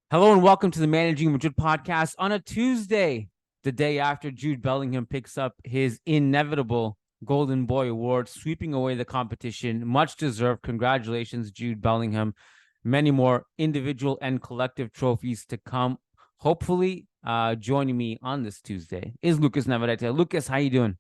Hello and welcome to the Managing Madrid Podcast on a Tuesday, the day after Jude Bellingham picks up his inevitable Golden Boy Award, sweeping away the competition. Much deserved. Congratulations, Jude Bellingham. Many more individual and collective trophies to come. Hopefully, joining me on this Tuesday is Lucas Navarrete. Lucas, how you doing?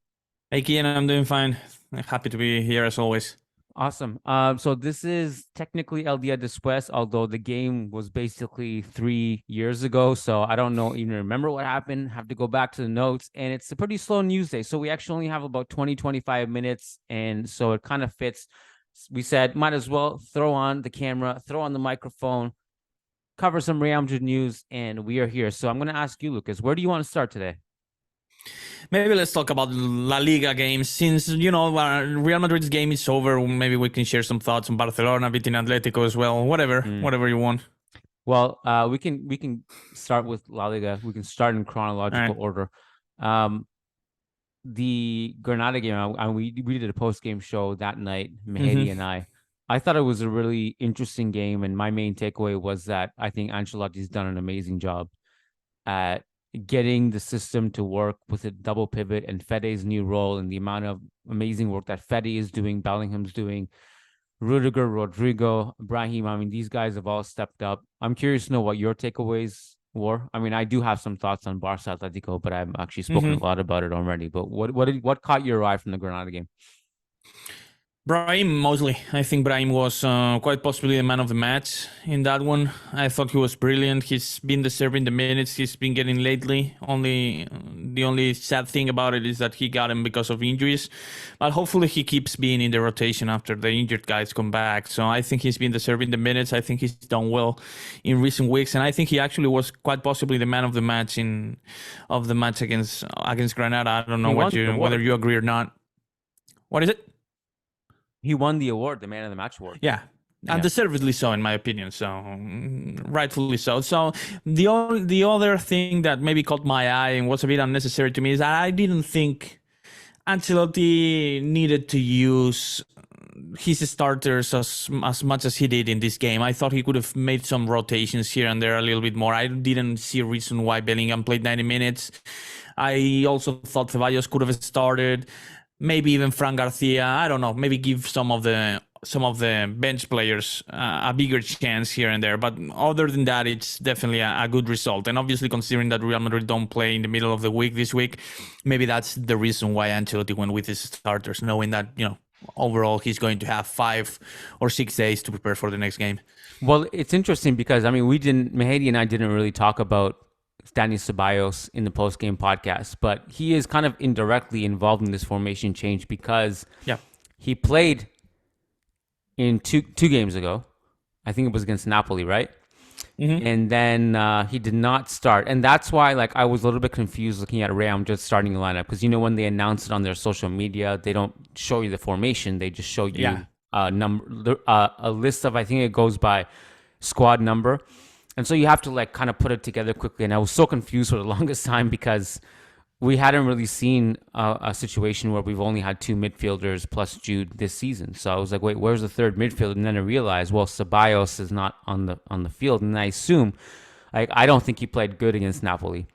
Hey, Kiyan, I'm doing fine. Happy to be here as always. Awesome. So this is technically El Dia Después, although the game was basically 3 years ago. So I don't know, even remember what happened. Have to go back to the notes. And it's a pretty slow news day. So we actually only have about 25 minutes. And so it kind of fits. We said, might as well throw on the camera, throw on the microphone, cover some Real Madrid news, and we are here. So I'm going to ask you, Lucas, where do you want to start today? Maybe let's talk about La Liga games. Since, Real Madrid's game is over, maybe we can share some thoughts on Barcelona beating Atletico as well. Whatever you want. Well, we can start with La Liga. We can start in chronological order. The Granada game, we did a post-game show that night, Mehdi and I thought it was a really interesting game, and my main takeaway was that I think Ancelotti's done an amazing job at getting the system to work with a double pivot and Fede's new role and the amount of amazing work that Fede is doing, Bellingham's doing, Rudiger, Rodrigo, Brahim. I mean, these guys have all stepped up. I'm curious to know what your takeaways were. I mean, I do have some thoughts on Barca Atletico, but I've actually spoken a lot about it already. But what caught your eye from the Granada game? Brahim, mostly. I think Brahim was quite possibly the man of the match in that one. I thought he was brilliant. He's been deserving the minutes he's been getting lately. The only sad thing about it is that he got him because of injuries. But hopefully he keeps being in the rotation after the injured guys come back. So I think he's been deserving the minutes. I think he's done well in recent weeks. And I think he actually was quite possibly the man of the match against Granada. I don't know whether you agree or not. What is it? He won the award, the Man of the Match award. Yeah. And deservedly so, in my opinion. So, rightfully so. So, the other thing that maybe caught my eye and was a bit unnecessary to me is that I didn't think Ancelotti needed to use his starters as much as he did in this game. I thought he could have made some rotations here and there a little bit more. I didn't see a reason why Bellingham played 90 minutes. I also thought Ceballos could have started. Maybe even Fran Garcia. I don't know. Maybe give some of the bench players a bigger chance here and there. But other than that, it's definitely a good result. And obviously, considering that Real Madrid don't play in the middle of the week this week, maybe that's the reason why Ancelotti went with his starters, knowing that overall he's going to have 5 or 6 days to prepare for the next game. Well, it's interesting because Mehdi and I didn't really talk about Dani Ceballos in the post-game podcast, but he is kind of indirectly involved in this formation change because he played in two games ago. I think it was against Napoli, right? And then he did not start. And that's why I was a little bit confused looking at Real just starting the lineup, because when they announce it on their social media, they don't show you the formation. They just show you a list of, I think it goes by squad number. And so you have to kind of put it together quickly. And I was so confused for the longest time because we hadn't really seen a situation where we've only had 2 midfielders plus Jude this season. So I was like, wait, where's the third midfielder? And then I realized, well, Ceballos is not on the field. And I assume, I don't think he played good against Napoli.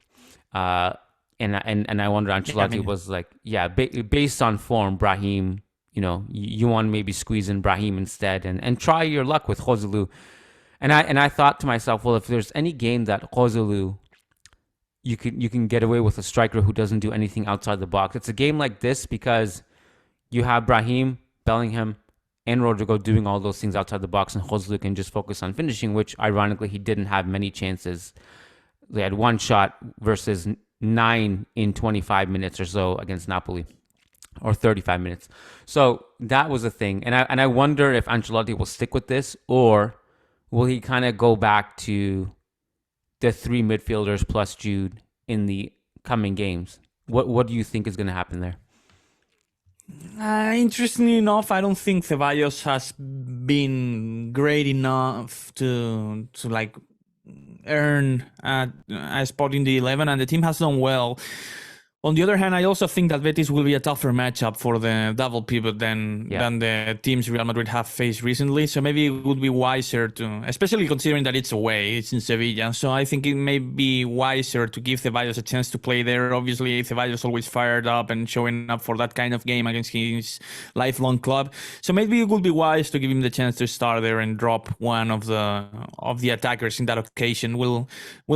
And I wonder, Ancelotti was like, based on form, Brahim, you want to maybe squeeze in Brahim instead and try your luck with Joselu. And I thought to myself, well, if there's any game that Joselu, you can get away with a striker who doesn't do anything outside the box, it's a game like this, because you have Brahim, Bellingham, and Rodrigo doing all those things outside the box, and Joselu can just focus on finishing, which ironically he didn't have many chances. They had 1 shot versus 9 in 25 minutes or so against Napoli, or 35 minutes. So that was a thing, and I wonder if Ancelotti will stick with this, or will he kind of go back to the 3 midfielders plus Jude in the coming games? What do you think is going to happen there? Interestingly enough, I don't think Ceballos has been great enough to earn a spot in the 11, and the team has done well On the other hand, I also think that Betis will be a tougher matchup for the double pivot than the teams Real Madrid have faced recently. So maybe it would be wiser to, especially considering that it's away, it's in Sevilla. So I think it may be wiser to give Ceballos a chance to play there. Obviously, Ceballos always fired up and showing up for that kind of game against his lifelong club. So maybe it would be wise to give him the chance to start there and drop one of the attackers in that occasion. We'll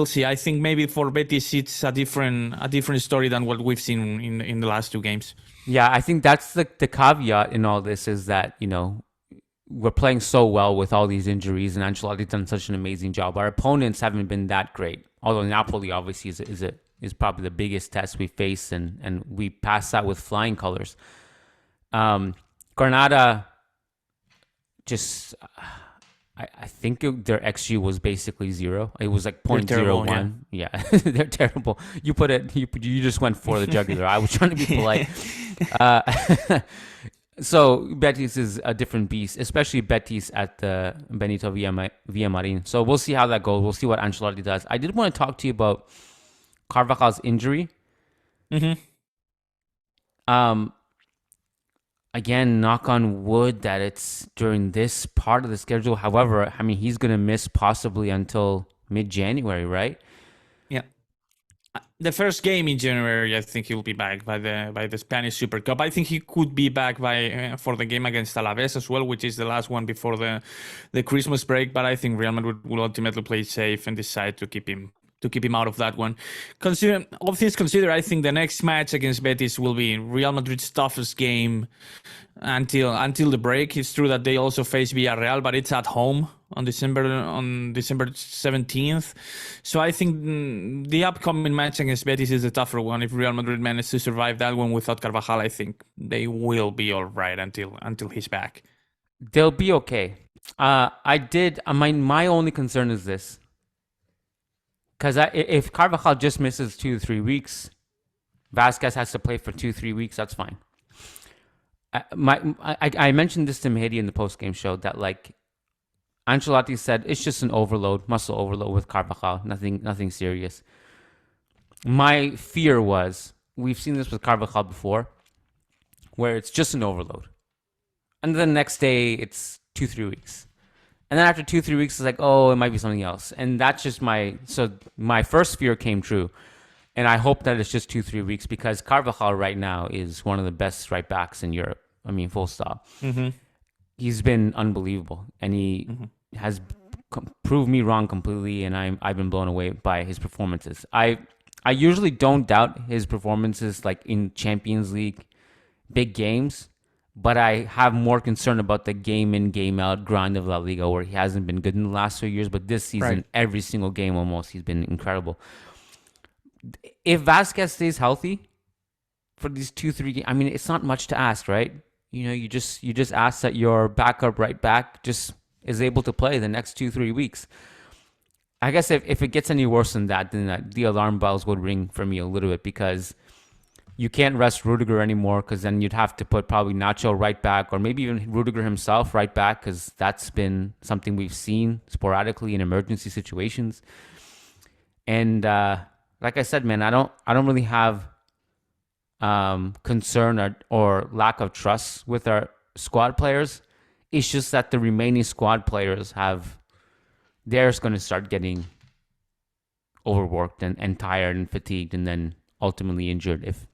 see. I think maybe for Betis it's a different story than what we've seen in the last two games. Yeah, I think that's the caveat in all this is that, we're playing so well with all these injuries and Ancelotti's done such an amazing job. Our opponents haven't been that great. Although Napoli obviously is probably the biggest test we face and we passed that with flying colors. Granada just... I think their XG was basically 0. It was like 0.01. Yeah, they're terrible. You just went for the jugular. I was trying to be polite. So Betis is a different beast, especially Betis at the Benito Villamarin. So we'll see how that goes. We'll see what Ancelotti does. I did want to talk to you about Carvajal's injury. Mm-hmm. Again, knock on wood that it's during this part of the schedule. However, I mean, he's going to miss possibly until mid-January, right? Yeah. The first game in January, I think he'll be back by the Spanish Super Cup. I think he could be back for the game against Alaves as well, which is the last one before the Christmas break. But I think Real Madrid will ultimately play safe and decide to keep him out of that one. All things considered, I think the next match against Betis will be Real Madrid's toughest game until the break. It's true that they also face Villarreal, but it's at home on December 17th. So I think the upcoming match against Betis is the tougher one. If Real Madrid manages to survive that one without Carvajal, I think they will be all right until he's back. They'll be okay. My only concern is this. Because if Carvajal just misses 2 to 3 weeks, Vasquez has to play for 2-3 weeks. That's fine. I mentioned this to Mehdi in the post-game show that Ancelotti said it's just an muscle overload with Carvajal, nothing serious. My fear was we've seen this with Carvajal before, where it's just an overload, and then the next day it's 2-3 weeks. And then after 2-3 weeks, it's like, oh, it might be something else. And that's just my first fear came true. And I hope that it's just 2-3 weeks because Carvajal right now is one of the best right backs in Europe. I mean, full stop. Mm-hmm. He's been unbelievable. And he has proved me wrong completely. And I've been blown away by his performances. I usually don't doubt his performances in Champions League, big games. But I have more concern about the game in, game out grind of La Liga where he hasn't been good in the last few years. But this season, Every single game almost, he's been incredible. If Vasquez stays healthy for these 2-3 games, I mean, it's not much to ask, right? You just ask that your backup right back just is able to play the next 2-3 weeks. I guess if it gets any worse than that, then the alarm bells would ring for me a little bit because you can't rest Rudiger anymore because then you'd have to put probably Nacho right back or maybe even Rudiger himself right back because that's been something we've seen sporadically in emergency situations. And like I said, man, I don't really have concern or lack of trust with our squad players. It's just that the remaining squad players they're going to start getting overworked and tired and fatigued and then ultimately injured if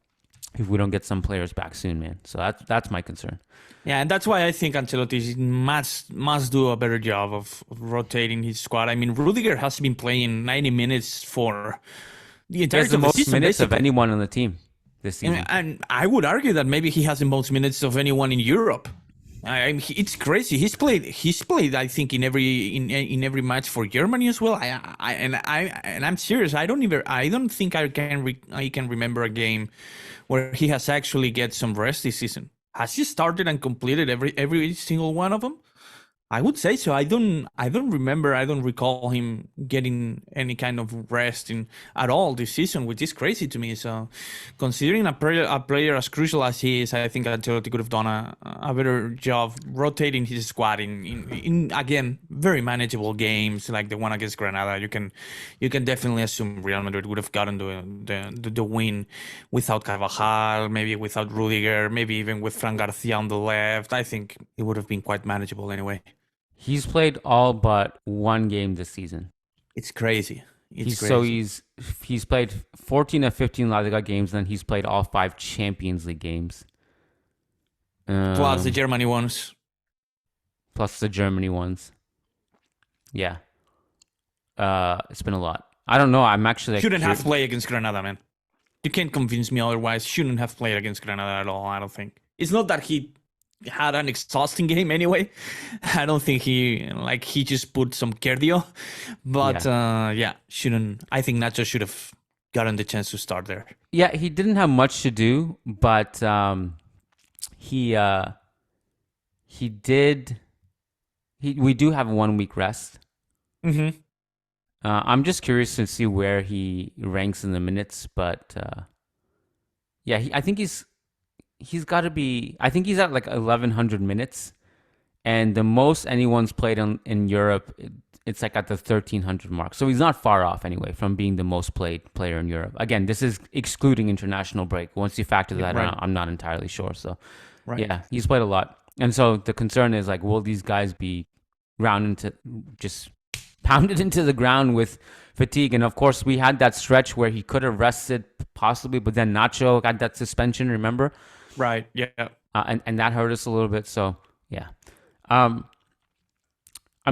we don't get some players back soon, man. So that's my concern. Yeah, and that's why I think Ancelotti must do a better job of rotating his squad. I mean, Rudiger has been playing 90 minutes for the entirety of the season. Minutes of anyone on the team this season. And I would argue that maybe he has the most minutes of anyone in Europe. I mean, it's crazy. He's played. I think in every match for Germany as well. I'm serious. I don't think I can remember a game where he has actually get some rest this season. Has he started and completed every single one of them? I would say so. I don't remember. I don't recall him getting any kind of rest in at all this season, which is crazy to me. So, considering a player as crucial as he is, I think Ancelotti could have done a better job rotating his squad in again very manageable games like the one against Granada. You can definitely assume Real Madrid would have gotten the win without Carvajal, maybe without Rudiger, maybe even with Fran Garcia on the left. I think it would have been quite manageable anyway. He's played all but one game this season. It's crazy. So he's played 14 of 15 La Liga games, and then he's played all 5 Champions League games. Plus the Germany ones. Yeah. It's been a lot. I don't know. I'm actually... Shouldn't have played against Granada, man. You can't convince me otherwise. Shouldn't have played against Granada at all, I don't think. It's not that he had an exhausting game anyway. I don't think he just put some cardio. But shouldn't. I think Nacho should have gotten the chance to start there. Yeah, he didn't have much to do, but we do have a 1 week rest. Mm-hmm. I'm just curious to see where he ranks in the minutes, but I think he's got to be. I think he's at like 1,100 minutes, and the most anyone's played in Europe, it's like at the 1,300 mark. So he's not far off anyway from being the most played player in Europe. Again, this is excluding international break. Once you factor that out, I'm not entirely sure. So yeah, he's played a lot, and so the concern is like, will these guys be pounded into the ground with fatigue? And of course, we had that stretch where he could have rested possibly, but then Nacho got that suspension, remember? Right, yeah. And that hurt us a little bit, so yeah. I'm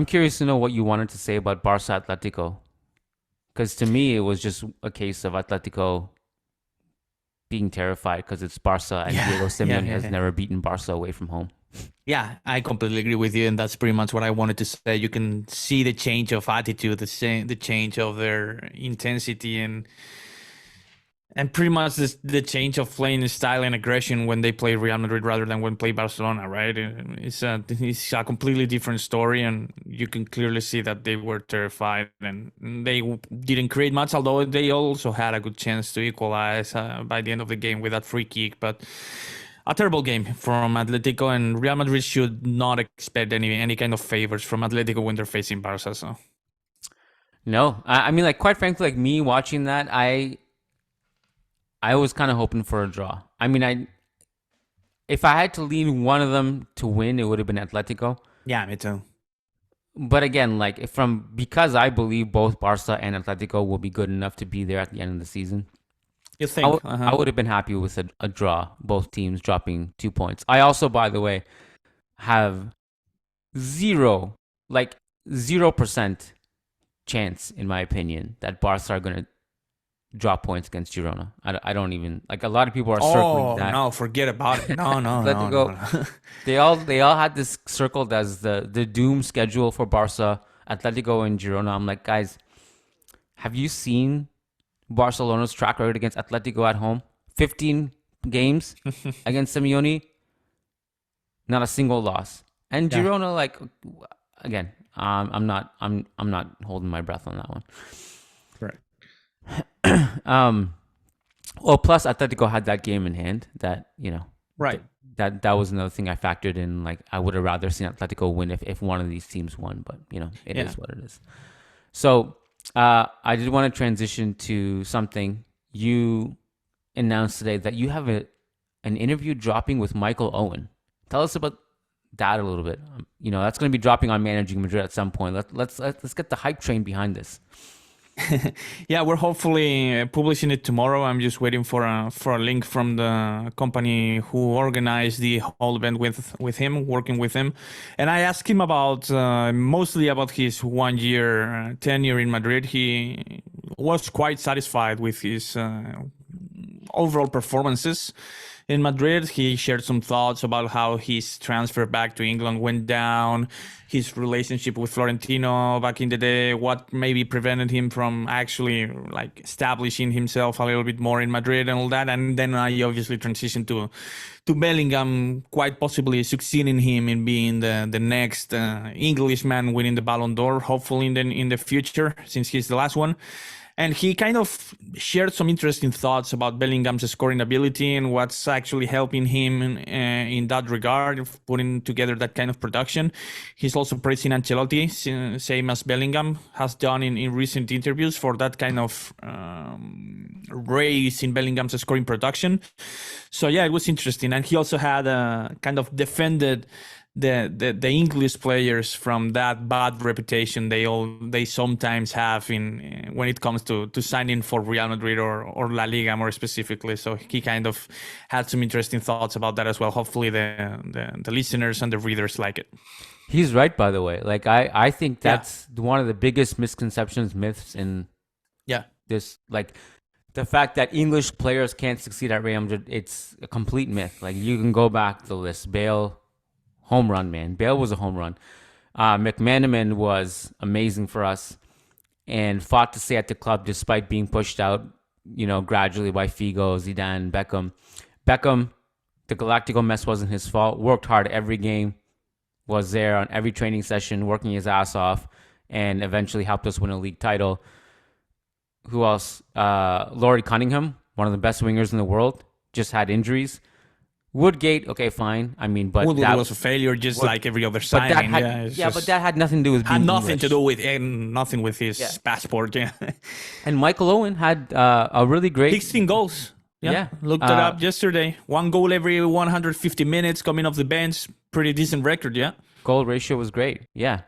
curious to know what you wanted to say about Barca Atletico. Because to me, it was just a case of Atletico being terrified because it's Barca and Diego Simeone has never beaten Barca away from home. Yeah, I completely agree with you, and that's pretty much what I wanted to say. You can see the change of attitude, the change of their intensity, and pretty much the change of playing style and aggression when they play Real Madrid rather than when play Barcelona, right? It's a completely different story, and you can clearly see that they were terrified and they didn't create much, although they also had a good chance to equalize by the end of the game with that free kick, but a terrible game from Atletico, and Real Madrid should not expect any kind of favors from Atletico when they're facing Barca. So, no, I mean, like, quite frankly, like me watching that, I was kind of hoping for a draw. I mean, if I had to lean one of them to win, it would have been Atletico. Yeah, me too. But again, like because I believe both Barca and Atletico will be good enough to be there at the end of the season. You think? I would have been happy with a draw, both teams dropping 2 points. I also, by the way, have 0% chance, in my opinion, that Barca are going to drop points against Girona. I don't even, like, a lot of people are circling that. Oh, no, forget about it. No. No. They all had this circled as the doom schedule for Barca, Atletico, and Girona. I'm like, guys, have you seen Barcelona's track record against Atletico at home? 15 games against Simeone, not a single loss. And Girona, like, again, I'm not holding my breath on that one. Right. Well, plus Atletico had that game in hand that, right. That was another thing I factored in. Like, I would have rather seen Atletico win if one of these teams won, but it is what it is. So I did want to transition to something. You announced today that you have an interview dropping with Michael Owen. Tell us about that a little bit. That's going to be dropping on Managing Madrid at some point. Let's get the hype train behind this. Yeah, we're hopefully publishing it tomorrow. I'm just waiting for a link from the company who organized the whole event with him, working with him. And I asked him about mostly about his 1 year tenure in Madrid. He was quite satisfied with his overall performances. in Madrid. He shared some thoughts about how his transfer back to England went down, his relationship with Florentino back in the day, what maybe prevented him from actually like establishing himself a little bit more in Madrid and all that. And then I obviously transitioned to Bellingham, quite possibly succeeding him in being the next Englishman winning the Balon d'Or, hopefully in the future, since he's the last one. And he kind of shared some interesting thoughts about Bellingham's scoring ability and what's actually helping him in that regard, of putting together that kind of production. He's also praising Ancelotti, same as Bellingham has done in recent interviews, for that kind of raise in Bellingham's scoring production. So yeah, it was interesting. And he also had kind of defended the English players from that bad reputation they sometimes have in when it comes to signing for Real Madrid or La Liga more specifically. So he kind of had some interesting thoughts about that as well. Hopefully the listeners and the readers like it. He's right, by the way. Like I think that's one of the biggest misconceptions, myths in this, like the fact that English players can't succeed at Real Madrid. It's a complete myth. Like you can go back the list. Bale, home run, man. Bale was a home run. McManaman was amazing for us and fought to stay at the club despite being pushed out, gradually by Figo, Zidane, Beckham. Beckham, the Galactico mess wasn't his fault. Worked hard every game, was there on every training session, working his ass off, and eventually helped us win a league title. Who else? Laurie Cunningham, one of the best wingers in the world, just had injuries. Woodgate, okay, fine. I mean, but Woodgate was a failure, just like every other signing. But that had nothing to do with being nothing English. to do with nothing with his passport. Yeah, and Michael Owen had a really great 16 goals. Yeah. Looked it up yesterday. 1 goal every 150 minutes coming off the bench. Pretty decent record. Yeah, goal ratio was great. Yeah,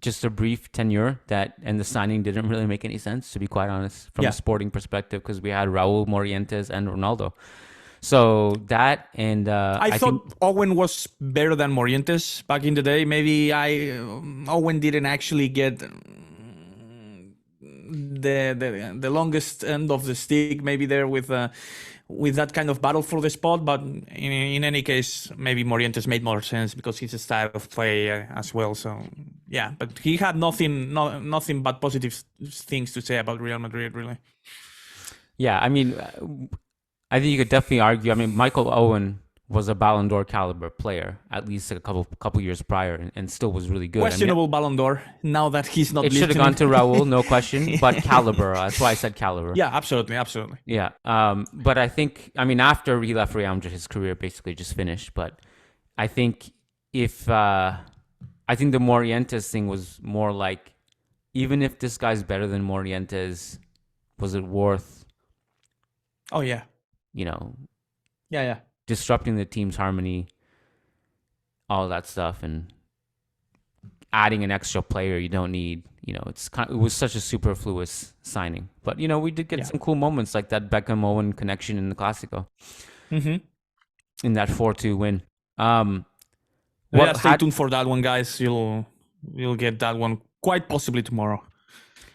just a brief tenure and the signing didn't really make any sense, to be quite honest, from a sporting perspective, because we had Raul, Morientes, and Ronaldo. So that and I thought Owen was better than Morientes back in the day. Maybe Owen didn't actually get the longest end of the stick. Maybe there with that kind of battle for the spot. But in any case, maybe Morientes made more sense because his style of play as well. So yeah, but he had nothing but positive things to say about Real Madrid, really. Yeah, I mean, I think you could definitely argue. I mean, Michael Owen was a Balon d'Or caliber player, at least a couple years prior, and still was really good. Questionable Balon d'Or, now that he's not listening. It should have gone to Raul, no question, but caliber. That's why I said caliber. Yeah, absolutely. Yeah, but I think, after he left Real Madrid, his career basically just finished. But I think I think the Morientes thing was more like, even if this guy's better than Morientes, was it worth... Oh, yeah. Disrupting the team's harmony, all that stuff, and adding an extra player you don't need. It was such a superfluous signing. But we did get some cool moments like that Beckham Owen connection in the Clásico, in that 4-2 win. Stay tuned for that one, guys. You'll get that one quite possibly tomorrow.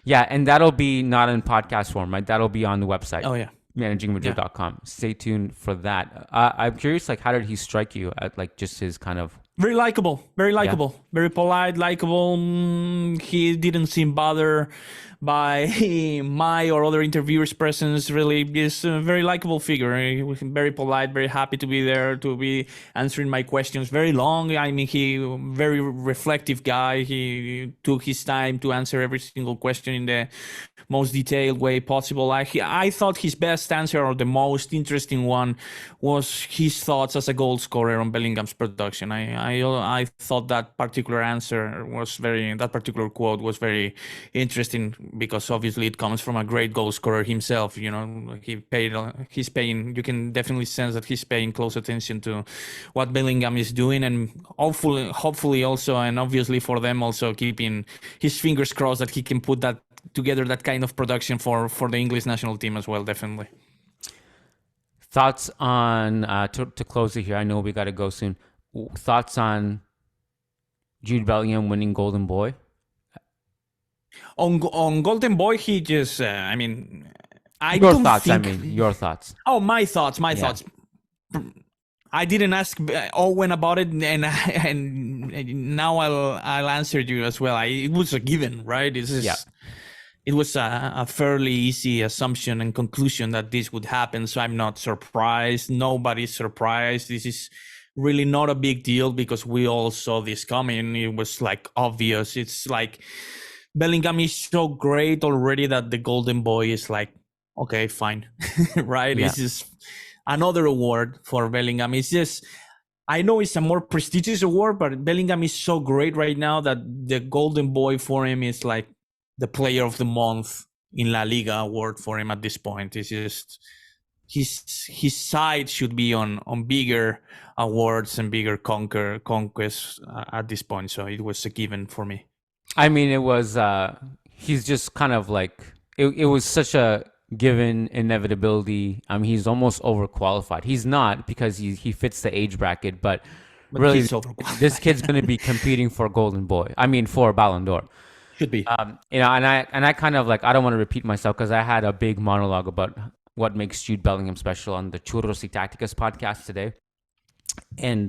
Yeah, and that'll be not in podcast form, right? That'll be on the website. Oh yeah. ManagingMadrid.com. Stay tuned for that. I'm curious, how did he strike you at just his kind of... Very likable, very polite, likable. He didn't seem bothered by my or other interviewers' presence. Really, just a very likable figure. He was very polite, very happy to be there, to be answering my questions. Very long. I mean, he very reflective guy. He took his time to answer every single question in the most detailed way possible. I thought his best answer, or the most interesting one, was his thoughts as a goal scorer on Bellingham's production. I thought that particular that particular quote was very interesting, because obviously it comes from a great goal scorer himself. You can definitely sense that he's paying close attention to what Bellingham is doing, and hopefully also, and obviously for them also, keeping his fingers crossed that he can put that together, that kind of production for the English national team as well. Definitely. Thoughts on to close it here, I know we got to go soon. Thoughts on Jude Bellingham winning Golden Boy? On Golden Boy, he just, your thoughts. Oh, my thoughts. I didn't ask Owen about it, and now I'll answer you as well. It was a given, right? It was a fairly easy assumption and conclusion that this would happen. So I'm not surprised. Nobody's surprised. This is really not a big deal because we all saw this coming. It was like obvious. It's like Bellingham is so great already that the golden boy is like, okay, fine. Right? Yeah. This is another award for Bellingham. It's just, I know it's a more prestigious award, but Bellingham is so great right now that the golden boy for him is like the player of the month in La Liga award for him at this point. It's just, his side should be on bigger awards and bigger conquests at this point. So it was a given for me. I mean, it was, he's just kind of like, it was such a given inevitability. I mean, he's almost overqualified. He's not, because he fits the age bracket, but really, this kid's going to be competing for Golden Boy. I mean, for Balon d'Or. Should be. And I kind of like, I don't want to repeat myself because I had a big monologue about what makes Jude Bellingham special on the Churros y Tácticas podcast today. And,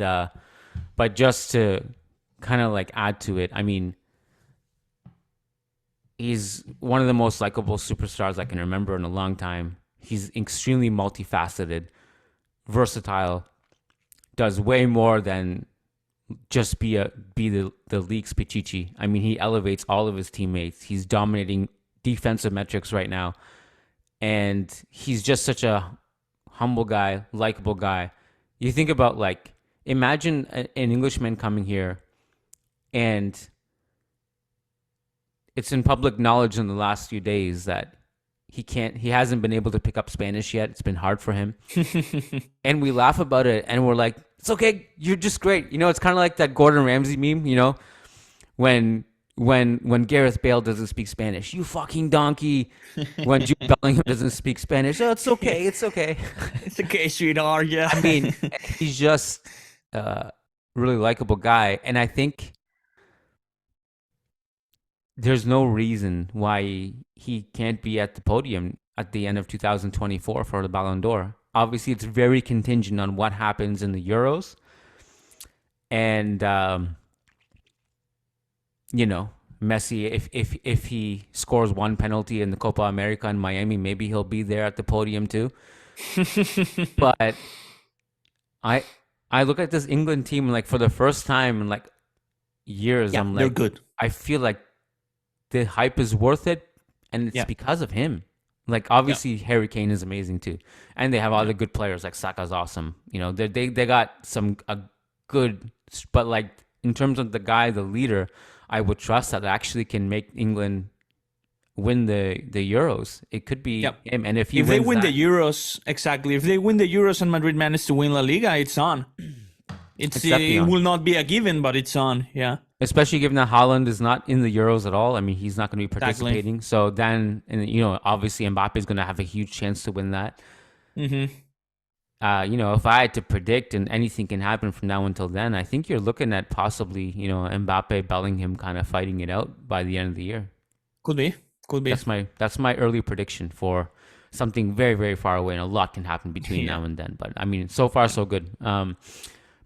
but just to kind of like add to it, I mean, he's one of the most likable superstars I can remember in a long time. He's extremely multifaceted, versatile, does way more than just be the league's Pichichi. I mean, he elevates all of his teammates. He's dominating defensive metrics right now. And he's just such a humble guy, likable guy. You think about, like, imagine an Englishman coming here and it's in public knowledge in the last few days that he hasn't been able to pick up Spanish yet. It's been hard for him. And we laugh about it and we're like, it's okay. You're just great. You know, it's kind of like that Gordon Ramsay meme, you know, when Gareth Bale doesn't speak Spanish, you fucking donkey. When Jude Bellingham doesn't speak Spanish, oh, it's okay. It's okay. It's okay, sweetheart. Yeah. I mean, he's just a really likable guy. And I think there's no reason why he can't be at the podium at the end of 2024 for the Balon d'Or. Obviously, it's very contingent on what happens in the Euros. And, you know, Messi, if he scores one penalty in the Copa America in Miami, maybe he'll be there at the podium too. But I look at this England team, like, for the first time in like years, I'm like, they're good. I feel like the hype is worth it, and it's because of him. Like, obviously, Harry Kane is amazing too, and they have other good players. Like Saka's awesome. You know, they got some good, but like in terms of the guy, the leader, I would trust that actually can make England win the Euros. It could be him, and if they win the Euros, exactly. If they win the Euros and Madrid manage to win La Liga, it's on. It will not be a given, but it's on. Yeah. Especially given that Haaland is not in the Euros at all. I mean, he's not going to be participating. Exactly. So then, and you know, obviously Mbappe is going to have a huge chance to win that. Mm-hmm. You know, if I had to predict, and anything can happen from now until then, I think you're looking at possibly, you know, Mbappe, Bellingham kind of fighting it out by the end of the year. Could be. That's my early prediction for something very, very far away, and a lot can happen between now and then. But I mean, so far so good.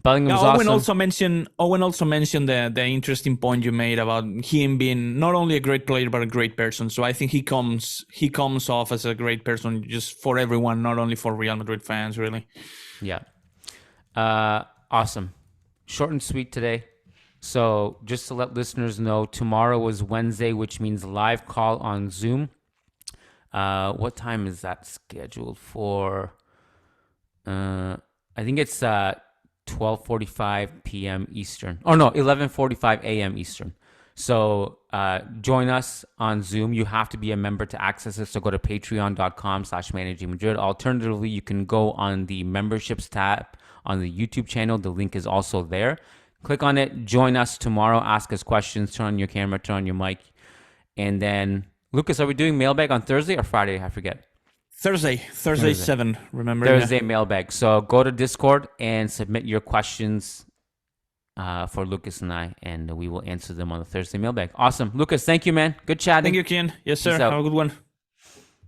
Bellingham's Owen awesome. Owen also mentioned the interesting point you made about him being not only a great player but a great person. So I think he comes off as a great person just for everyone, not only for Real Madrid fans, really. Yeah. Awesome. Short and sweet today. So just to let listeners know, tomorrow is Wednesday, which means live call on Zoom. What time is that scheduled for? I think it's 12:45 p.m. Eastern. Oh, no, 11:45 a.m. Eastern. So join us on Zoom. You have to be a member to access it. So go to patreon.com/Managing Madrid. Alternatively, you can go on the memberships tab on the YouTube channel. The link is also there. Click on it. Join us tomorrow. Ask us questions. Turn on your camera. Turn on your mic. And then, Lucas, are we doing mailbag on Thursday or Friday? I forget. Thursday 7, remember? Thursday mailbag. So go to Discord and submit your questions for Lucas and I, and we will answer them on the Thursday mailbag. Awesome. Lucas, thank you, man. Good chatting. Thank you, Kiyan. Yes, sir. Have a good one.